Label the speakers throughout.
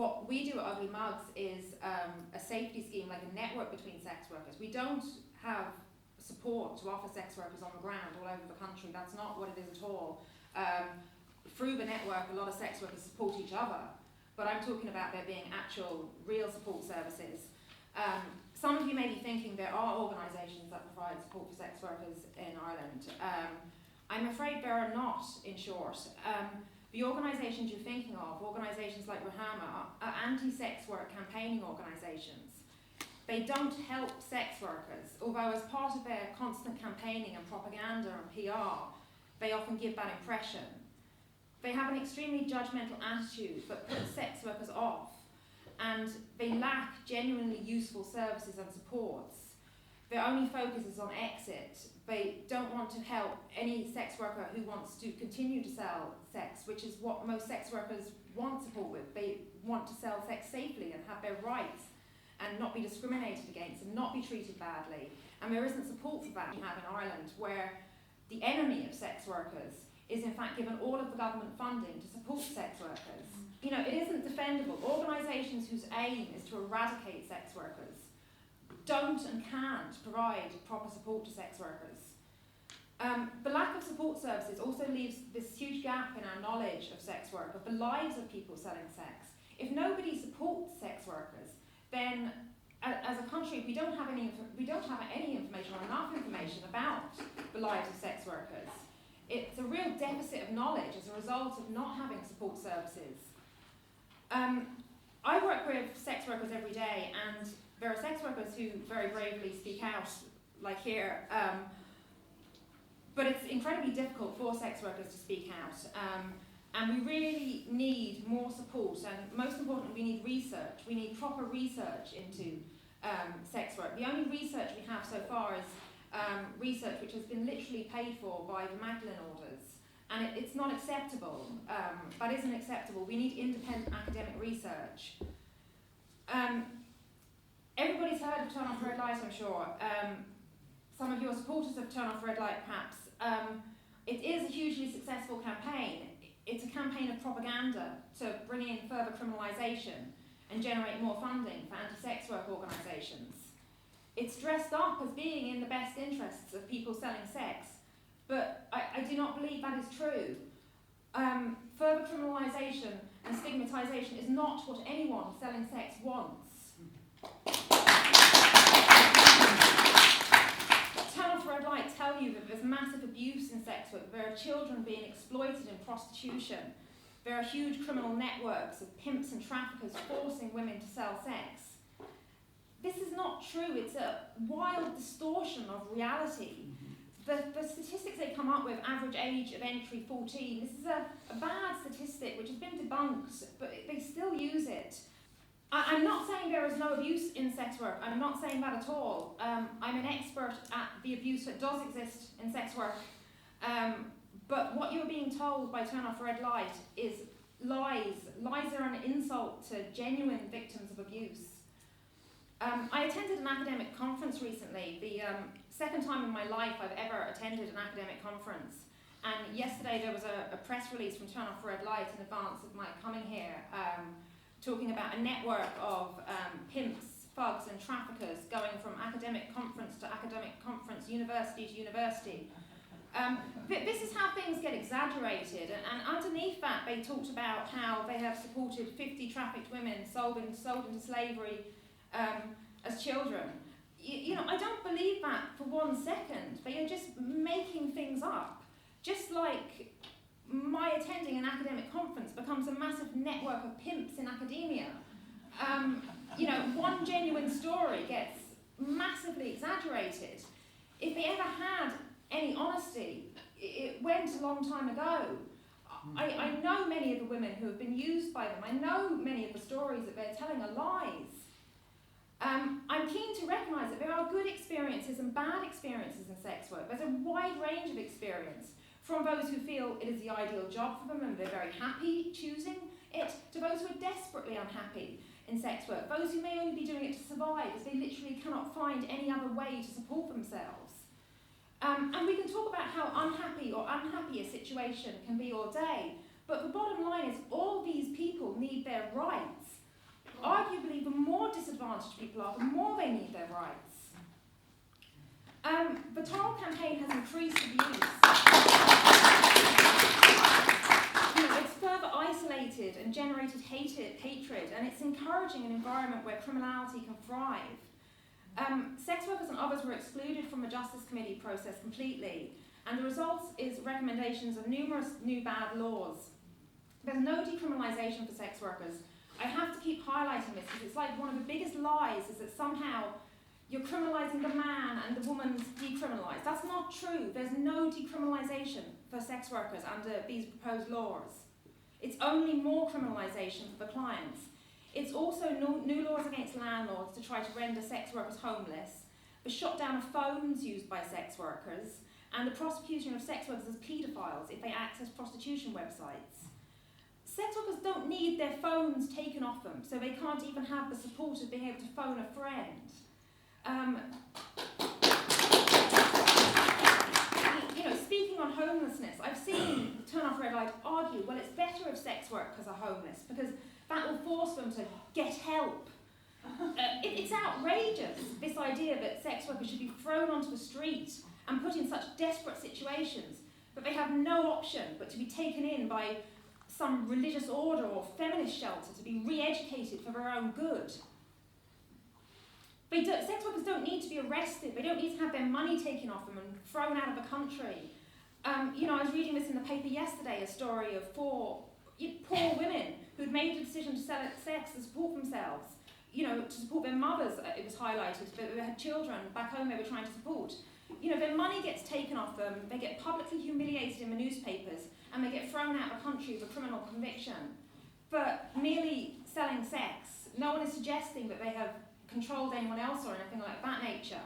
Speaker 1: What we do at Ugly Mugs is a safety scheme, like a network between sex workers. We don't have support to offer sex workers on the ground all over the country. That's not what it is at all. Through the network, a lot of sex workers support each other, but I'm talking about there being actual, real support services. Some of you may be thinking there are organisations that provide support for sex workers in Ireland. I'm afraid there are not, in short. The organisations you're thinking of, organisations like Rahama, are anti-sex work campaigning organisations. They don't help sex workers, although as part of their constant campaigning and propaganda and PR, they often give that impression. They have an extremely judgmental attitude that puts sex workers off, and they lack genuinely useful services and supports. Their only focus is on exit. They don't want to help any sex worker who wants to continue to sell sex, which is what most sex workers want support with. They want to sell sex safely and have their rights and not be discriminated against and not be treated badly. And there isn't support for that we have in Ireland, where the enemy of sex workers is in fact given all of the government funding to support sex workers. You know, it isn't defendable. Organisations whose aim is to eradicate sex workers don't and can't provide proper support to sex workers. The lack of support services also leaves this huge gap in our knowledge of sex work, of the lives of people selling sex. If nobody supports sex workers, then as a country we don't have any information or enough information about the lives of sex workers. It's a real deficit of knowledge as a result of not having support services. I work with sex workers every day, and there are sex workers who very bravely speak out, like here, but it's incredibly difficult for sex workers to speak out. And we really need more support, and most importantly, we need research. We need proper research into sex work. The only research we have so far is research which has been literally paid for by the Magdalene orders, and it's not acceptable. That isn't acceptable. We need independent academic research. Everybody's heard of Turn Off Red Light, I'm sure. Some of your supporters of Turn Off Red Light, perhaps. It is a hugely successful campaign. It's a campaign of propaganda to bring in further criminalisation and generate more funding for anti-sex work organisations. It's dressed up as being in the best interests of people selling sex, but I do not believe that is true. Further criminalisation and stigmatisation is not what anyone selling sex wants. Turn Off Red Light tell you that there's massive abuse in sex work. There are children being exploited in prostitution. There are huge criminal networks of pimps and traffickers forcing women to sell sex. This is not true. It's a wild distortion of reality. The statistics they come up with, average age of entry 14, this is a bad statistic which has been debunked, but they still use it. I'm not saying there is no abuse in sex work. I'm not saying that at all. I'm an expert at the abuse that does exist in sex work. But what you're being told by Turn Off Red Light is lies. Lies are an insult to genuine victims of abuse. I attended an academic conference recently, the second time in my life I've ever attended an academic conference. And yesterday there was a press release from Turn Off Red Light in advance of my coming here, talking about a network of pimps, thugs and traffickers going from academic conference to academic conference, university to university. This is how things get exaggerated, and underneath that they talked about how they have supported 50 trafficked women sold into slavery as children. You know, I don't believe that for 1 second. They are just making things up. Just like my attending an academic conference becomes a massive network of pimps in academia. You know, one genuine story gets massively exaggerated. If they ever had any honesty, it went a long time ago. I know many of the women who have been used by them. I know many of the stories that they're telling are lies. I'm keen to recognise that there are good experiences and bad experiences in sex work. There's a wide range of experience, from those who feel it is the ideal job for them and they're very happy choosing it, to those who are desperately unhappy in sex work, those who may only be doing it to survive as they literally cannot find any other way to support themselves. And we can talk about how unhappy or unhappy a situation can be all day, but the bottom line is all these people need their rights. arguably, the more disadvantaged people are, the more they need their rights. The Tunnel campaign has increased abuse. It's further isolated and generated hatred, and it's encouraging an environment where criminality can thrive. Sex workers and others were excluded from the Justice Committee process completely, and the result is recommendations of numerous new bad laws. There's no decriminalisation for sex workers. I have to keep highlighting this because it's like one of the biggest lies is that somehow you're criminalising the man and the woman's decriminalised. That's not true. There's no decriminalisation for sex workers under these proposed laws. It's only more criminalisation for the clients. It's also new laws against landlords to try to render sex workers homeless, the shutdown of phones used by sex workers, and the prosecution of sex workers as paedophiles if they access prostitution websites. Sex workers don't need their phones taken off them, so they can't even have the support of being able to phone a friend. Speaking on homelessness, I've seen Turn Off Red Light argue, well, it's better if sex workers are homeless because that will force them to get help. It's outrageous, this idea that sex workers should be thrown onto the street and put in such desperate situations that they have no option but to be taken in by some religious order or feminist shelter to be re-educated for their own good. Sex workers don't need to be arrested. They don't need to have their money taken off them and thrown out of the country. I was reading this in the paper yesterday, a story of four poor women who'd made a decision to sell sex to support themselves, to support their mothers, it was highlighted, but they had children back home they were trying to support. Their money gets taken off them, they get publicly humiliated in the newspapers, and they get thrown out of the country with a criminal conviction for merely selling sex. No one is suggesting that they have controlled anyone else or anything like that nature.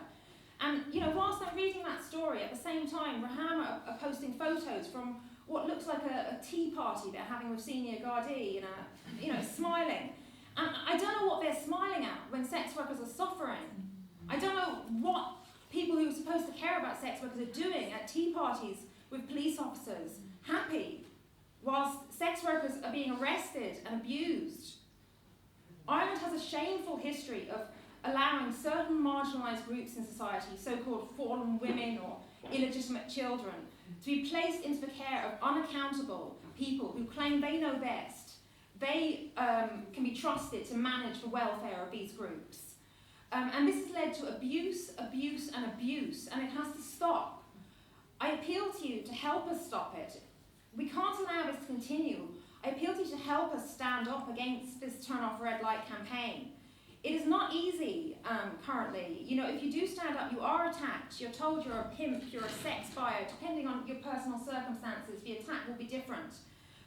Speaker 1: And, whilst I'm reading that story, at the same time, Rahama are posting photos from what looks like a tea party they're having with Senior Gardaí, smiling. And I don't know what they're smiling at when sex workers are suffering. I don't know what people who are supposed to care about sex workers are doing at tea parties with police officers, happy, whilst sex workers are being arrested and abused. Ireland has a shameful history of allowing certain marginalised groups in society, so-called fallen women or illegitimate children, to be placed into the care of unaccountable people who claim they know best. They can be trusted to manage the welfare of these groups. And this has led to abuse, and it has to stop. I appeal to you to help us stop it. We can't allow this to continue. I appeal to you to help us stand up against this Turn Off Red Light campaign. It is not easy currently. If you do stand up, you are attacked. You're told you're a pimp, you're a sex buyer. Depending on your personal circumstances, the attack will be different.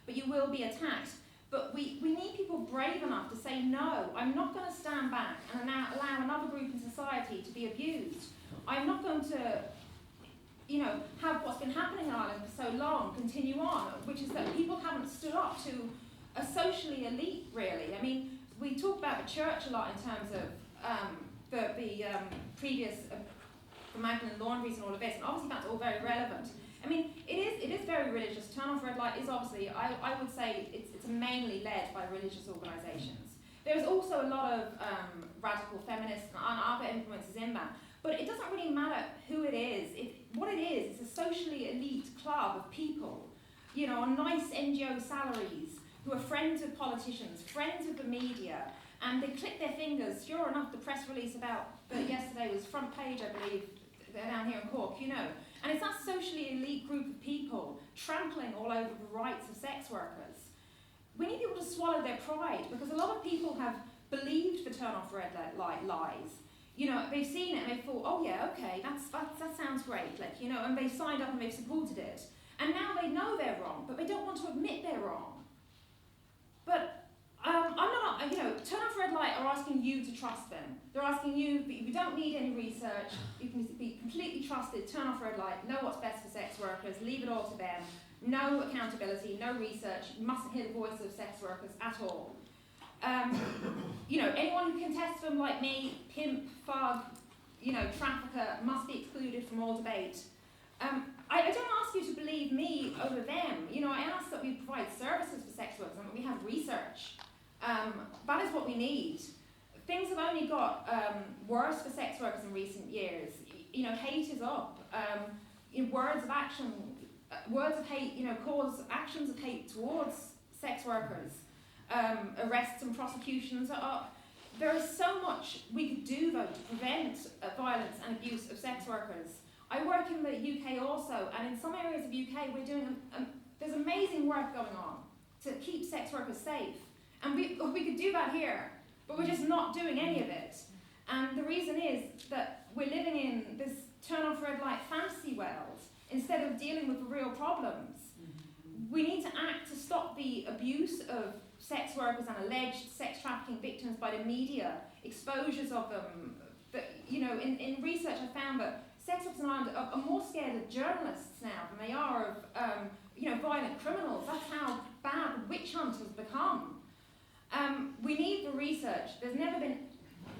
Speaker 1: But you will be attacked. But we need people brave enough to say, no, I'm not going to stand back and allow another group in society to be abused. I'm not going to have what's been happening in Ireland for so long continue on, which is that people haven't stood up to a socially elite, really. I mean, we talk about the church a lot in terms of the previous the Magdalene laundries and all of this, and obviously that's all very relevant. I mean, it is very religious. Turn Off Red Light is obviously, I would say, it's mainly led by religious organisations. There's also a lot of radical feminists and other influences in that. But it doesn't really matter who it is. What it is, it's a socially elite club of people, on nice NGO salaries, who are friends with politicians, friends with the media, and they click their fingers. Sure enough, the press release about yesterday was front page, I believe, down here in Cork, And it's that socially elite group of people trampling all over the rights of sex workers. We need people to swallow their pride, because a lot of people have believed the Turn Off Red Light lies. They've seen it and they thought, oh yeah, okay, that sounds great, and they've signed up and they've supported it. And now they know they're wrong, but they don't want to admit they're wrong. But I'm not, Turn Off Red Light are asking you to trust them. They're asking you, you don't need any research, you can be completely trusted, turn off red light, know what's best for sex workers, leave it all to them. No accountability, no research, you mustn't hear the voice of sex workers at all. Anyone who contests them like me, pimp, thug, trafficker, must be excluded from all debate. I don't ask you to believe me over them. I ask that we provide services for sex workers and that we have research. That is what we need. Things have only got worse for sex workers in recent years. You know, hate is up. Words of action, words of hate, cause actions of hate towards sex workers. Arrests and prosecutions are up. There is so much we could do, though, to prevent violence and abuse of sex workers. I work in the UK also, and in some areas of UK we're doing, there's amazing work going on to keep sex workers safe. And we could do that here, but we're just not doing any of it. And the reason is that we're living in this turn off red light fantasy world instead of dealing with the real problems. We need to act to stop the abuse of sex workers and alleged sex trafficking victims by the media, exposures of them. In research I found that sex workers in Ireland are more scared of journalists now than they are of violent criminals. That's how bad the witch hunt has become. We need the research. There's never been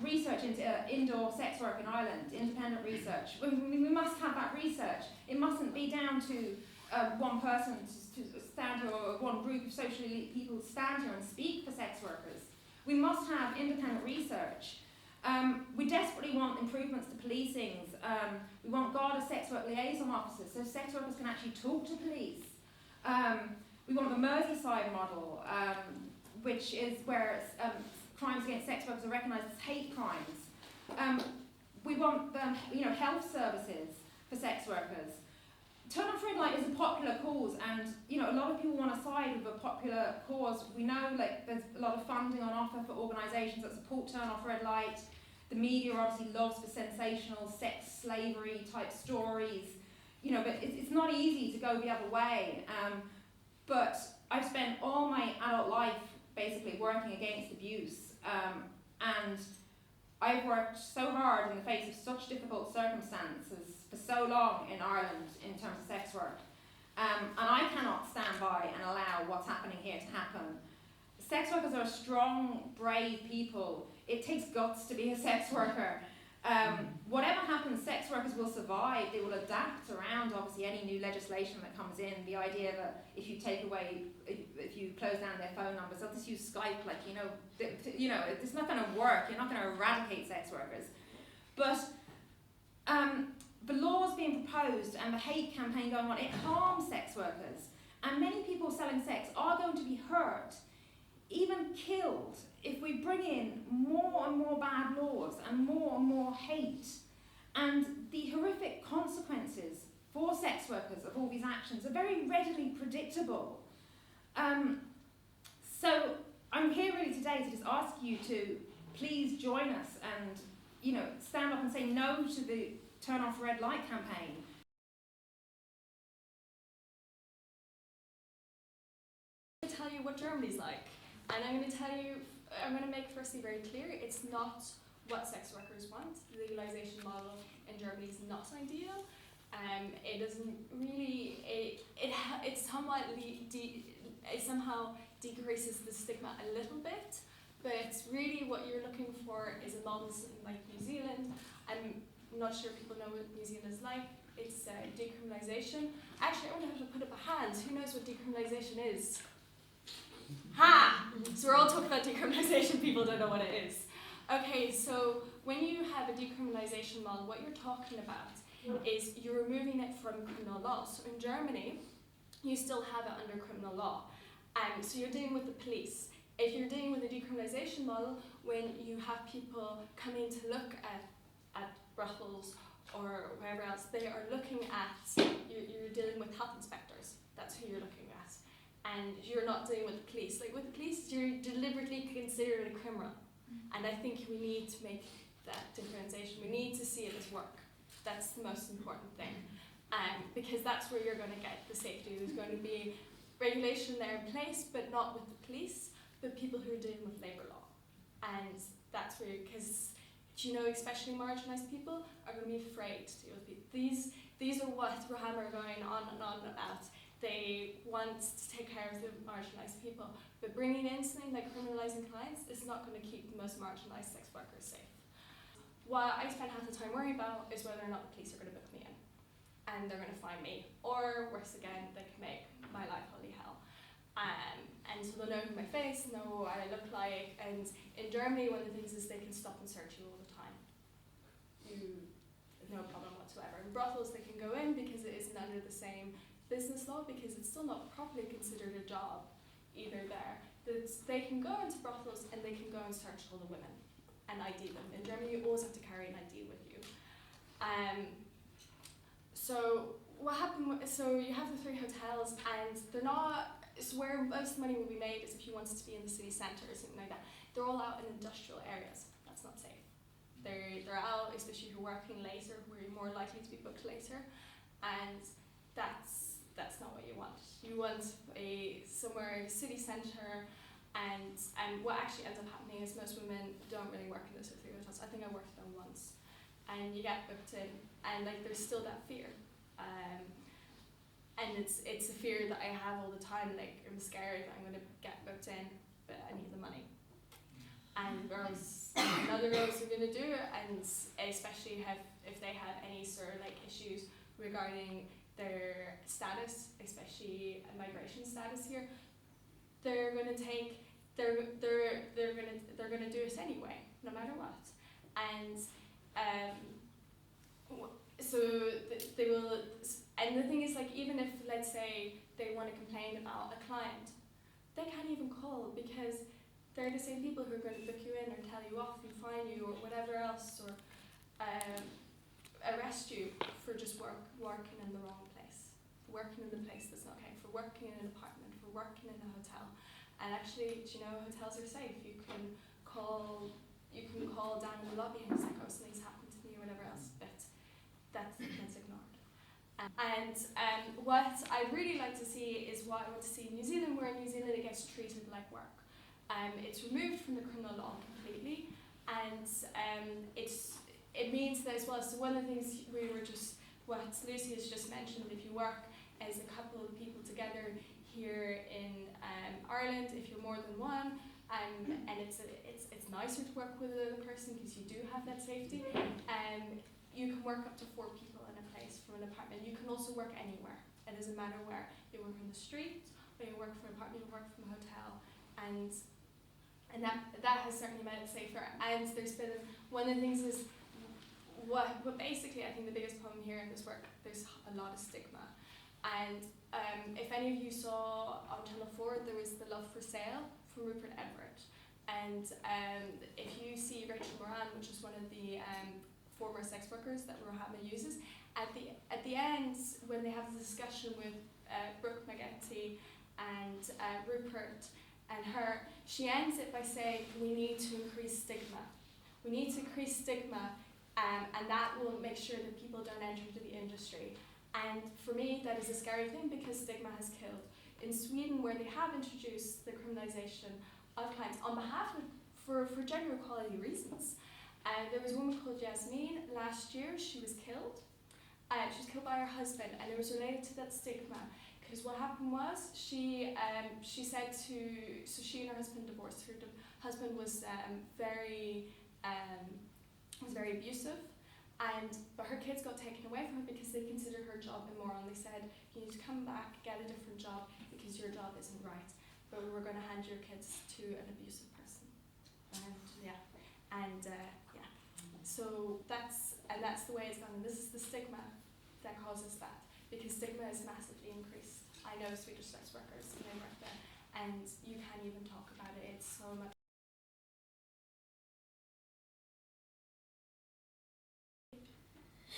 Speaker 1: research into indoor sex work in Ireland, independent research. We must have that research. It mustn't be down to one person to stand here, or one group of social elite people stand here and speak for sex workers. We must have independent research. We desperately want improvements to policings. We want Garda sex work liaison officers so sex workers can actually talk to police. We want the Merseyside model, which is where crimes against sex workers are recognised as hate crimes. We want health services for sex workers. Turn off red light is a popular cause, and a lot of people want to side with a popular cause. We know there's a lot of funding on offer for organisations that support turn off red light. The media obviously loves for sensational sex slavery type stories, but it's not easy to go the other way. But I've spent all my adult life basically working against abuse, and I've worked so hard in the face of such difficult circumstances for so long in Ireland in terms of sex work, and I cannot stand by and allow what's happening here to happen. Sex workers are strong, brave people. It takes guts to be a sex worker. Whatever happens, sex workers will survive. They will adapt around, obviously, any new legislation that comes in. The idea that if you close down their phone numbers, they'll just use Skype, it's not going to work. You're not going to eradicate sex workers. But the laws being proposed and the hate campaign going on, it harms sex workers. And many people selling sex are going to be hurt, even killed, if we bring in more and more bad laws and more hate. And the horrific consequences for sex workers of all these actions are very readily predictable. So I'm here really today to just ask you to please join us and stand up and say no to the Turn Off Red Light campaign.
Speaker 2: I'm going to tell you what Germany's like, and I'm going to make firstly very clear, it's not what sex workers want. The legalization model in Germany is not ideal. It doesn't really, it somehow decreases the stigma a little bit, but really what you're looking for is a model like New Zealand. I'm not sure if people know what New Zealand is like. It's decriminalisation. Actually, I want to have to put up a hand. Who knows what decriminalisation is? Ha! So we're all talking about decriminalisation, people don't know what it is. Okay, so when you have a decriminalisation model, what you're talking about is you're removing it from criminal law. So in Germany, you still have it under criminal law. So you're dealing with the police. If you're dealing with a decriminalisation model, when you have people coming to look at brothels or wherever else, they are looking at, you're dealing with health inspectors. That's who you're looking at. And you're not dealing with the police. Like with the police, you're deliberately considered a criminal. And I think we need to make that differentiation. We need to see it as work. That's the most important thing. Because that's where you're going to get the safety. There's going to be regulation there in place, but not with the police, but people who are dealing with labour law. And that's where, because especially marginalised people are going to be afraid to deal with people. These are what Rohama are going on and on about. They want to take care of the marginalised people, but bringing in something like criminalising clients is not going to keep the most marginalised sex workers safe. What I spend half the time worrying about is whether or not the police are going to book me in, and they're going to find me, or worse again, they can make my life holy hell. And so they'll know who my face, know what I look like, and in Germany one of the things is they can stop and search you all the time. No problem whatsoever. In brothels they can go in because it isn't under the same business law, because it's still not properly considered a job either there. They can go into brothels and they can go and search all the women and ID them. In Germany you always have to carry an ID with you. So what happened, so you have the 3 hotels, and they're not, so where most of the money will be made is if you wanted to be in the city centre or something like that. They're all out in industrial areas. That's not safe. They're out, especially if you're working later, where you're more likely to be booked later, and that's not what you want. You want somewhere city centre, and what actually ends up happening is most women don't really work in those 3 hotels. I think I worked there once, and you get booked in, and like there's still that fear. And it's a fear that I have all the time, like I'm scared that I'm going to get booked in, but I need the money. And girls, other girls are going to do it, and especially if they have any sort of like issues regarding their status, especially migration status here, they're going to do it anyway, no matter what. And so they will. And the thing is, like, even if, let's say, they want to complain about a client, they can't even call because they're the same people who are going to book you in or tell you off and fine you or whatever else, or arrest you for just working in the wrong place, for working in the place that's not okay, for working in an apartment, for working in a hotel. And actually, you know, hotels are safe. You can call down in the lobby and it's like, oh, something's happened to me or whatever else, but that's ignored. And what I really like to see is what I want to see in New Zealand, where in New Zealand it gets treated like work. It's removed from the criminal law completely, and it means that as well. So one of the things what Lucy has just mentioned, if you work as a couple of people together here in Ireland, if you're more than one, and it's nicer to work with another person because you do have that safety. You can work up to 4 people in a place from an apartment. You can also work anywhere. It doesn't matter where. You work on the street, or you work from an apartment, you work from a hotel, and that has certainly made it safer. And there's been, one of the things is, what basically I think the biggest problem here in this work, there's a lot of stigma. And if any of you saw on Channel 4, there was the Love for Sale from Rupert Everett. And if you see Rachel Moran, which is one of the former sex workers that Rohama uses, at the end, when they have the discussion with Brooke McGetty and Rupert and her, she ends it by saying, we need to increase stigma. We need to increase stigma, and that will make sure that people don't enter into the industry. And for me, that is a scary thing because stigma has killed. In Sweden, where they have introduced the criminalization of clients on behalf of, for gender equality reasons, there was a woman called Jasmine last year. She was killed. She was killed by her husband, and it was related to that stigma. Because what happened was she said to, so she and her husband divorced. Her husband was very abusive, but her kids got taken away from her because they considered her job immoral. And they said, you need to come back, get a different job because your job isn't right. But we're going to hand your kids to an abusive person. So that's the way it's gone. And this is the stigma that causes that, because stigma is massively increased. I know Swedish sex workers, they work there, and you can't even talk about it. It's so much.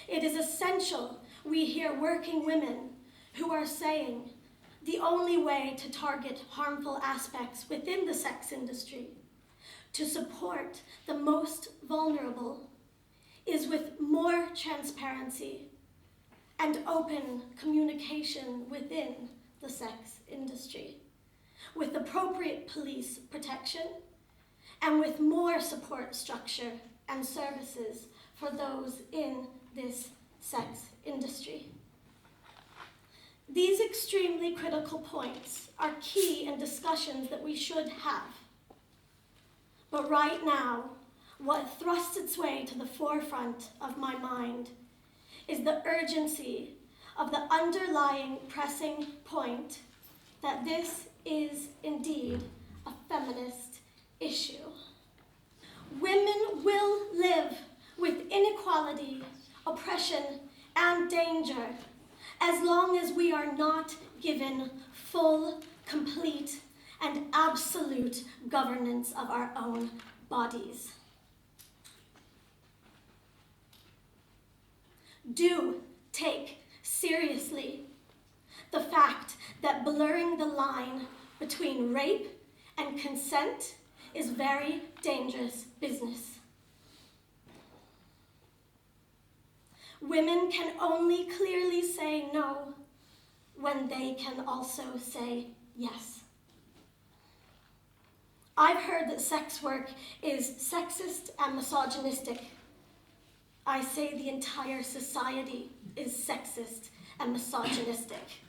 Speaker 3: It is essential we hear working women who are saying the only way to target harmful aspects within the sex industry, to support the most vulnerable, is with more transparency and open communication within the sex industry, with appropriate police protection, and with more support structure and services for those in this sex industry. These extremely critical points are key in discussions that we should have. But right now, what thrusts its way to the forefront of my mind is the urgency of the underlying pressing point that this is indeed a feminist issue. Women will live with inequality, oppression, and danger as long as we are not given full, complete, and absolute governance of our own bodies. Do take seriously the fact that blurring the line between rape and consent is very dangerous business. Women can only clearly say no when they can also say yes. I've heard that sex work is sexist and misogynistic. I say the entire society is sexist and misogynistic.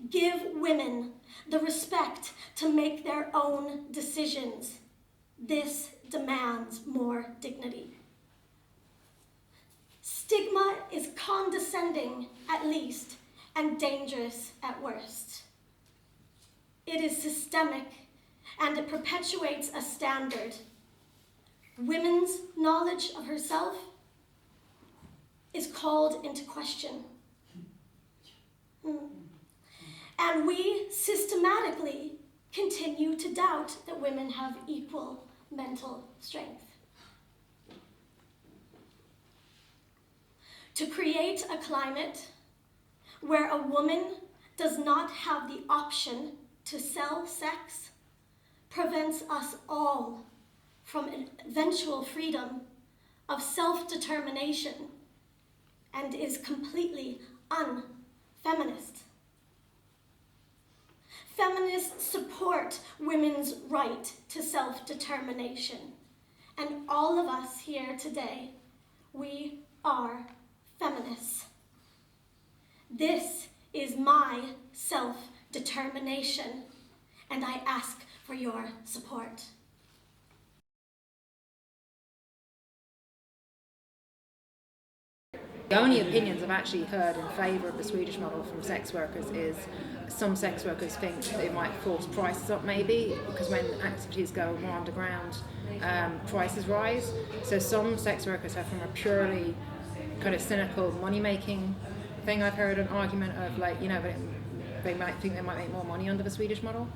Speaker 3: Give women the respect to make their own decisions. This demands more dignity. Stigma is condescending at least and dangerous at worst. It is systemic and it perpetuates a standard. Women's knowledge of herself is called into question. And we systematically continue to doubt that women have equal mental strength. To create a climate where a woman does not have the option to sell sex prevents us all from eventual freedom of self-determination and is completely unfeminist. Feminists support women's right to self-determination, and all of us here today, we are feminists. This is my self-determination, and I ask for your support.
Speaker 4: The only opinions I've actually heard in favour of the Swedish model from sex workers is some sex workers think that it might force prices up maybe, because when activities go more underground, prices rise. So some sex workers have from a purely kind of cynical money-making thing. I've heard an argument of like, you know, they might think they might make more money under the Swedish model.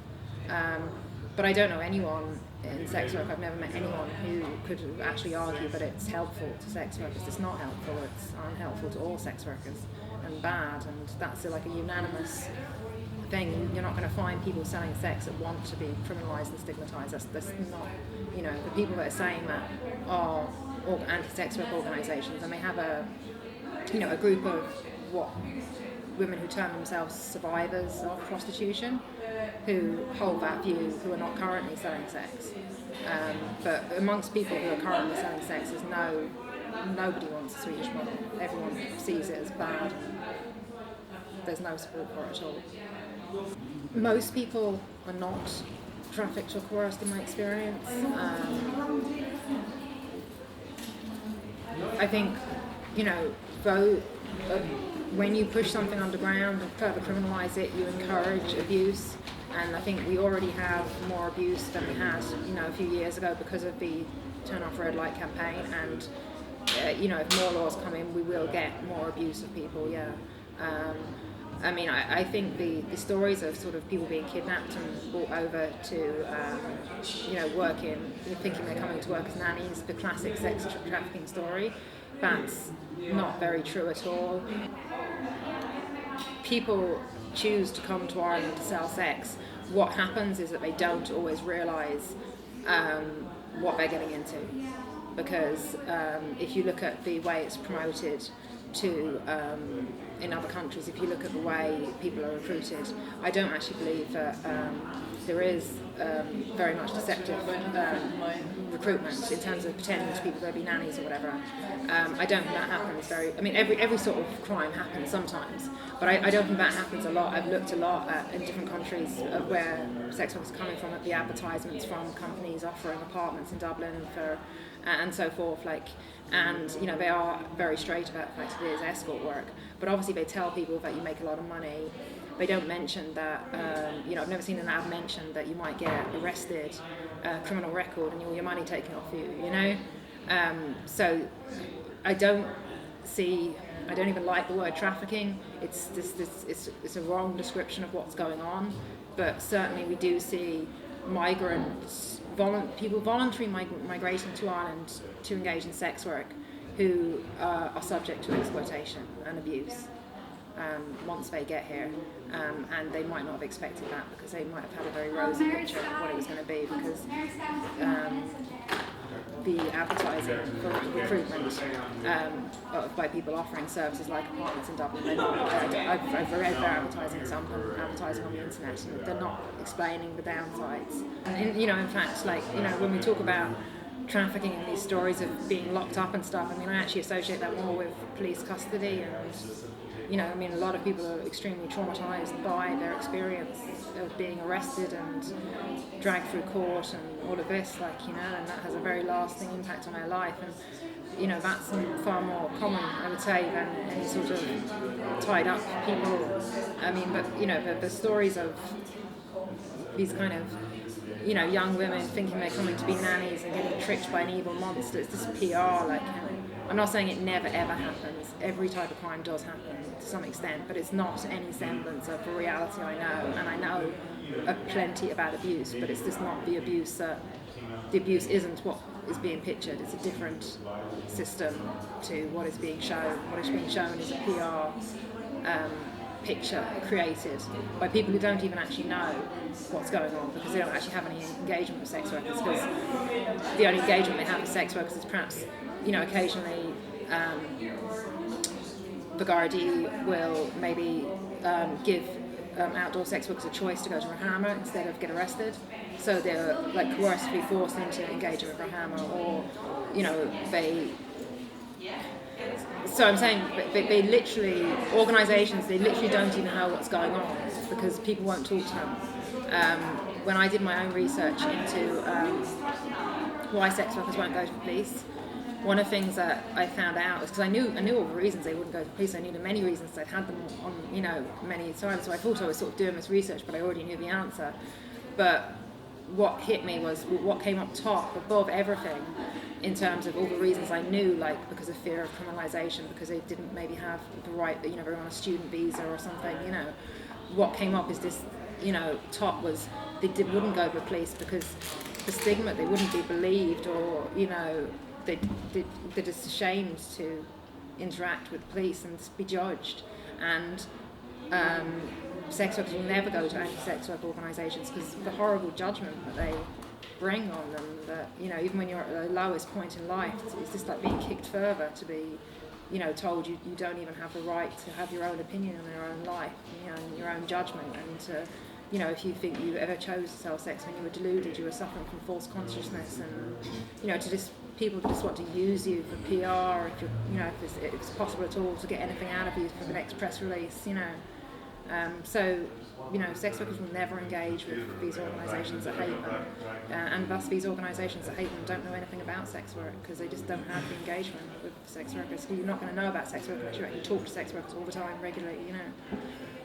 Speaker 4: But I don't know anyone in sex work, I've never met anyone who could actually argue that it's helpful to sex workers. It's not helpful, it's unhelpful to all sex workers and bad, and that's like a unanimous thing. You're not going to find people selling sex that want to be criminalised and stigmatised. That's not, you know, the people that are saying that are anti-sex work organisations, and they have a, you know, a group of women who term themselves survivors of prostitution, who hold that view, who are not currently selling sex. But amongst people who are currently selling sex, nobody wants a Swedish model. Everyone sees it as bad. There's no support for it at all. Most people are not trafficked or coerced in my experience. I think, you know, when you push something underground and further criminalise it, you encourage abuse. And I think we already have more abuse than we had, you know, a few years ago because of the Turn Off Red Light campaign. And, you know, if more laws come in, we will get more abuse of people, yeah. I mean, I think the stories of sort of people being kidnapped and brought over to, you know, work in, thinking they're coming to work as nannies, the classic sex trafficking story, that's not very true at all. People choose to come to Ireland to sell sex. What happens is that they don't always realise what they're getting into, because if you look at the way it's promoted to in other countries, if you look at the way people are recruited, I don't actually believe that there is very much deceptive recruitment in terms of pretending to people to be nannies or whatever. I don't think that happens I mean, every sort of crime happens sometimes, but But I don't think that happens a lot. I've looked a lot in different countries where sex work is coming from, at the advertisements from companies offering apartments in Dublin and so forth. And they are very straight about the fact that it is escort work. But obviously they tell people that you make a lot of money. They don't mention that, I've never seen an ad mention that you might get arrested, criminal record, and all your money taken off you, So I don't even like the word trafficking. It's a wrong description of what's going on. But certainly we do see migrants, people voluntarily migrating to Ireland to engage in sex work who are subject to exploitation and abuse once they get here. And they might not have expected that because they might have had a very rosy picture of what it was going to be, because the advertising for recruitment by people offering services like apartments in Dublin, they're not, I've read their advertising, some advertising on the internet, and they're not explaining the downsides. And in fact, when we talk about trafficking and these stories of being locked up and stuff, I actually associate that more with police custody, and a lot of people are extremely traumatised by their experience of being arrested and dragged through court and all of this, and that has a very lasting impact on their life, and that's far more common, I would say, than any sort of tied up people. But the stories of these kind of young women thinking they're coming to be nannies and getting tricked by an evil monster, it's just PR. I'm not saying it never ever happens. Every type of crime does happen to some extent, but it's not any semblance of the reality I know. And I know plenty about abuse, but it's just not the abuse. The abuse isn't what is being pictured. It's a different system to what is being shown. What is being shown is a PR picture created by people who don't even actually know what's going on, because they don't actually have any engagement with sex workers, because the only engagement they have with sex workers is perhaps occasionally the Gardaí will maybe give outdoor sex workers a choice to go to Rahama instead of get arrested, so they're coercively forced into engaging with Rahama, or so I'm saying they literally, organisations, they literally don't even know what's going on because people won't talk to them. When I did my own research into why sex workers won't go to the police, one of the things that I found out is because I knew all the reasons they wouldn't go to the police. I knew the many reasons. I'd had them on many times, so I thought I was sort of doing this research, but I already knew the answer. But what hit me was what came up top above everything in terms of all the reasons I knew, because of fear of criminalisation, because they didn't maybe have the right, they were on a student visa or something, What came up is this, top was they wouldn't go to the police because the stigma, they wouldn't be believed, or, they're just ashamed to interact with police and be judged. And sex workers will never go to anti-sex work organisations because the horrible judgment that they bring on them, that even when you're at the lowest point in life, it's just like being kicked further to be told you don't even have the right to have your own opinion on your own life, and your own judgment, and to if you think you ever chose to sell sex when you were deluded, you were suffering from false consciousness, and to just people just want to use you for PR, if it's possible at all to get anything out of you for the next press release, So sex workers will never engage with these organisations that hate them, and thus these organisations that hate them don't know anything about sex work because they just don't have the engagement with sex workers. You're not going to know about sex work unless you actually talk to sex workers all the time, regularly,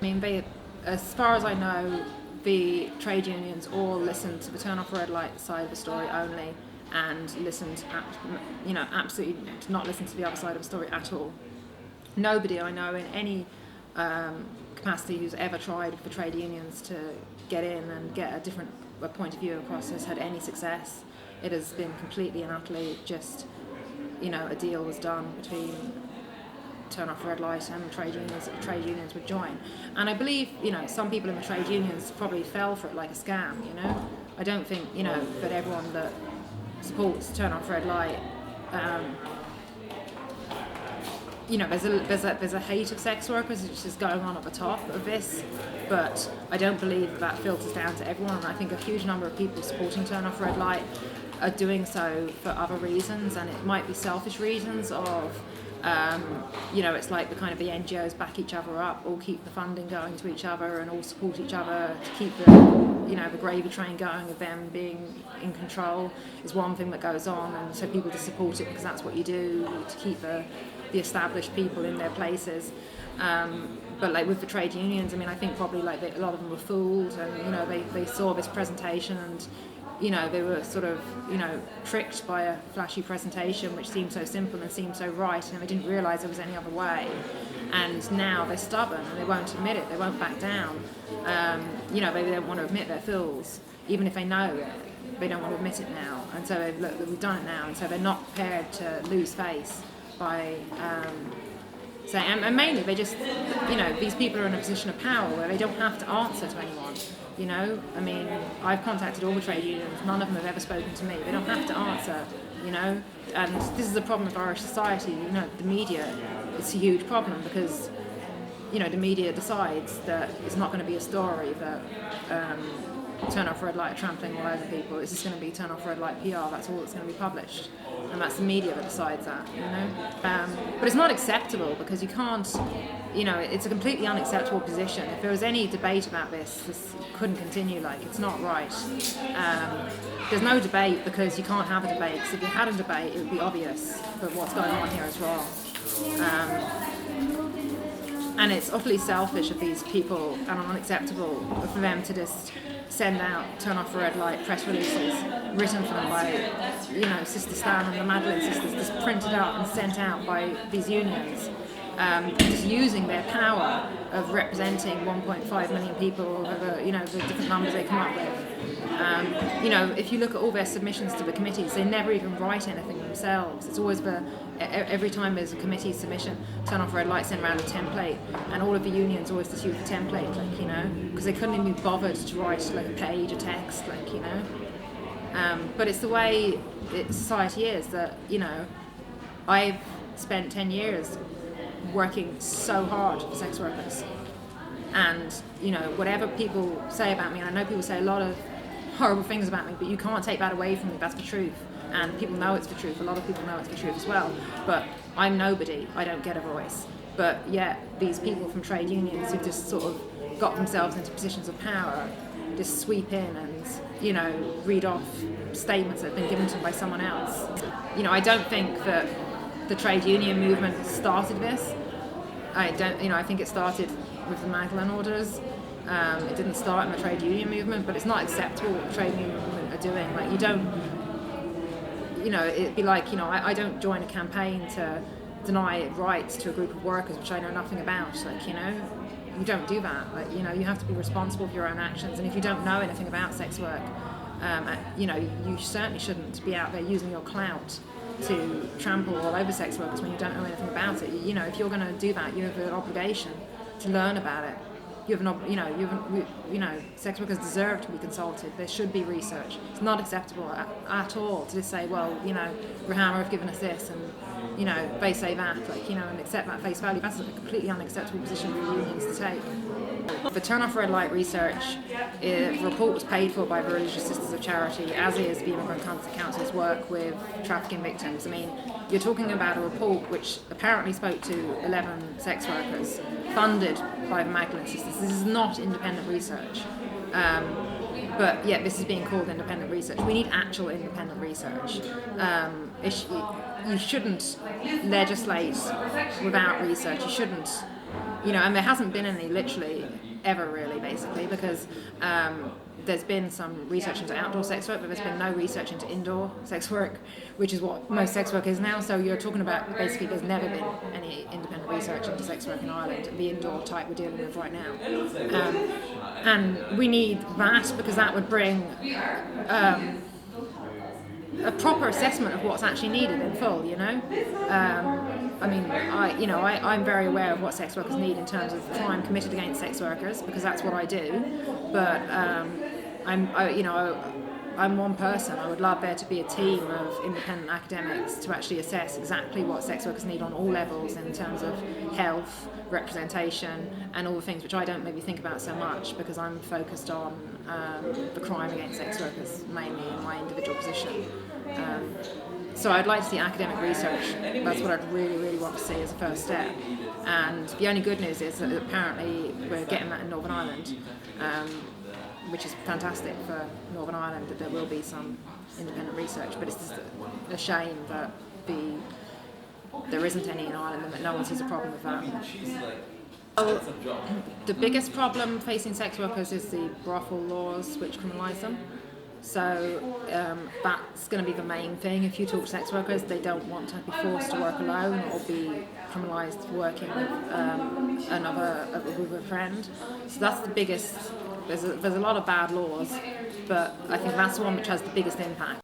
Speaker 4: They, as far as I know, the trade unions all listen to the turn off red light side of the story only, and listened, absolutely not listen to the other side of the story at all. Nobody I know in any capacity who's ever tried for trade unions to get in and get a different point of view across has had any success. It has been completely and utterly just, a deal was done between turn off red light and trade unions would join. And I believe, some people in the trade unions probably fell for it like a scam, I don't think, that everyone that supports turn off red light, there's a hate of sex workers which is going on at the top of this, but I don't believe that filters down to everyone, and I think a huge number of people supporting turn off red light are doing so for other reasons, and it might be selfish reasons of You know, it's like the kind of the NGOs back each other up, all keep the funding going to each other and all support each other to keep the, you know, the gravy train going of them being in control is one thing that goes on, and so people just support it because that's what you do to keep the established people in their places. But like with the trade unions, I mean, I think probably like a lot of them were fooled, and you know, they saw this presentation and, you know, they were sort of, you know, tricked by a flashy presentation which seemed so simple and seemed so right, and they didn't realise there was any other way. And now they're stubborn and they won't admit it, they won't back down. You know, they don't want to admit they're fools, even if they know it, they don't want to admit it now. And so look, we've done it now, and so they're not prepared to lose face by saying, and mainly they just, you know, these people are in a position of power where they don't have to answer to anyone. You know, I mean, I've contacted all the trade unions, none of them have ever spoken to me. They don't have to answer, you know, and this is a problem of Irish society. You know, the media, it's a huge problem because, you know, the media decides that it's not going to be a story that turn off red light trampling all over people. It's just going to be turn off red light PR, that's all that's going to be published. And that's the media that decides that, you know. But it's not acceptable because you can't, you know, it's a completely unacceptable position. If there was any debate about this couldn't continue, like, it's not right. There's no debate because you can't have a debate, because if you had a debate, it would be obvious that what's going on here is wrong. And it's utterly selfish of these people and unacceptable for them to just send out turn off the red light press releases written for them by, you know, Sister Stan and the Magdalene sisters, just printed out and sent out by these unions, just using their power of representing 1.5 million people over, you know, the different numbers they come up with. You know, if you look at all their submissions to the committees, they never even write anything themselves. It's always every time there's a committee submission, turn off red light, send around a template, and all of the unions always just use the template, like, you know, because they couldn't even be bothered to write like a page, a text, like, you know. But it's the way society is that, you know, I've spent 10 years working so hard for sex workers, and, you know, whatever people say about me, and I know people say a lot of horrible things about me, but you can't take that away from me. That's the truth, and people know it's the truth. A lot of people know it's the truth as well, but I'm nobody. I don't get a voice. But yet these people from trade unions who've just sort of got themselves into positions of power just sweep in and, you know, read off statements that have been given to them by someone else. You know, I don't think that the trade union movement started this. I don't, you know, I think it started with the Magdalene orders. It didn't start in the trade union movement, but it's not acceptable what the trade union movement are doing. Like, you don't, you know, it'd be like, you know, I don't join a campaign to deny rights to a group of workers which I know nothing about. Like, you know, you don't do that. Like, you know, you have to be responsible for your own actions, and if you don't know anything about sex work, you know, you certainly shouldn't be out there using your clout to trample all over sex workers when you don't know anything about it. You know, if you're going to do that, you have an obligation to learn about it. You have you know, sex workers deserve to be consulted. There should be research. It's not acceptable at all to just say, well, you know, Rahama have given us this, and, you know, they say that, like, you know, and accept that face value. That's a completely unacceptable position for unions to take. The Turn Off Red Light research, the report was paid for by the Religious Sisters of Charity, as is the Immigrant Council's work with trafficking victims. I mean, you're talking about a report which apparently spoke to 11 sex workers, funded by the Magdalene Sisters. This is not independent research, but yet this is being called independent research. We need actual independent research. You shouldn't legislate without research. You shouldn't, you know, and there hasn't been any literally ever really, basically, because there's been some research into outdoor sex work, but there's been no research into indoor sex work, which is what most sex work is now. So you're talking about, basically, there's never been any independent research into sex work in Ireland, the indoor type we're dealing with right now. And we need that, because that would bring a proper assessment of what's actually needed in full, you know. I mean, I'm very aware of what sex workers need in terms of crime committed against sex workers, because that's what I do. But I'm one person. I would love there to be a team of independent academics to actually assess exactly what sex workers need on all levels in terms of health, representation, and all the things which I don't maybe think about so much, because I'm focused on the crime against sex workers mainly in my individual position. So I'd like to see academic research. That's what I'd really, really want to see as a first step. And the only good news is that apparently we're getting that in Northern Ireland, which is fantastic for Northern Ireland, that there will be some independent research. But it's just a shame that there isn't any in Ireland and that no one sees a problem with that. Well, the biggest problem facing sex workers is the brothel laws which criminalise them. So that's going to be the main thing. If you talk to sex workers, they don't want to be forced to work alone or be criminalised for working with with a friend. So that's the biggest. There's a lot of bad laws, but I think that's the one which has the biggest impact.